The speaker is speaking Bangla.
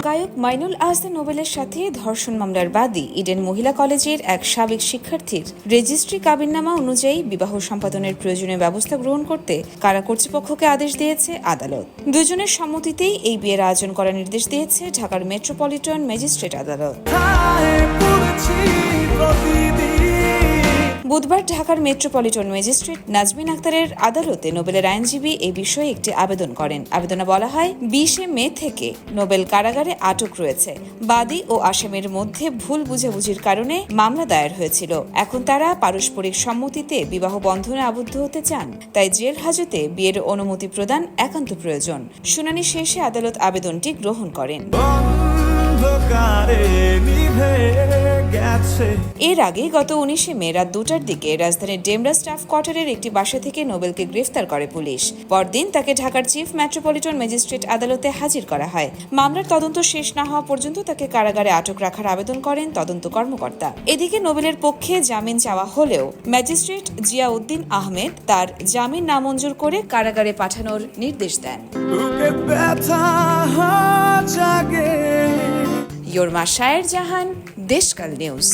গায়ক মাইনুল আহসান নোবেলের সাথে ধর্ষণ মামলার বাদী ইডেন মহিলা কলেজের এক সাবেক শিক্ষার্থীর রেজিস্ট্রি কাবিননামা অনুযায়ী বিবাহ সম্পাদনের প্রয়োজনীয় ব্যবস্থা গ্রহণ করতে কারা কর্তৃপক্ষকে আদেশ দিয়েছে আদালত। দুজনের সম্মতিতেই এই বিয়ের আয়োজন করার নির্দেশ দিয়েছে ঢাকার মেট্রোপলিটন ম্যাজিস্ট্রেট আদালত। বুধবার ঢাকার মেট্রোপলিটন ম্যাজিস্ট্রেট নাজমিন আক্তারের আদালতে নোবেলের আইনজীবী এই বিষয়ে একটি আবেদন করেন। আবেদনে বলা হয়, 20 মে থেকে নোবেল কারাগারে আটক রয়েছে। বাদী ও আসামির মধ্যে ভুল বুঝাবুঝির কারণে মামলা দায়ের হয়েছিল। এখন তারা পারস্পরিক সম্মতিতে বিবাহ বন্ধনে আবদ্ধ হতে চান, তাই জেল হাজতে বিয়ের অনুমতি প্রদান একান্ত প্রয়োজন। শুনানি শেষে আদালত আবেদনটি গ্রহণ করেন। এর আগে গত 19 মে রাত 2টার দিকে রাজধানীর ডেমরা স্টাফ কোয়ার্টারের একটি বাসা থেকে নোবেলকে গ্রেফতার করে পুলিশ। পরদিন তাকে ঢাকার চিফ মেট্রোপলিটন ম্যাজিস্ট্রেট আদালতে হাজির করা হয়। মামলার তদন্ত শেষ না হওয়া পর্যন্ত তাকে কারাগারে আটক রাখার আবেদন করেন তদন্ত কর্মকর্তা। এদিকে নোবেলের পক্ষে জামিন চাওয়া হলেও ম্যাজিস্ট্রেট জিয়াউদ্দিন আহমেদ তার জামিন নামঞ্জুর করে কারাগারে পাঠানোর নির্দেশ দেন। ইয়োরমা শায়ের জাহান, দেশকাল নিউজ।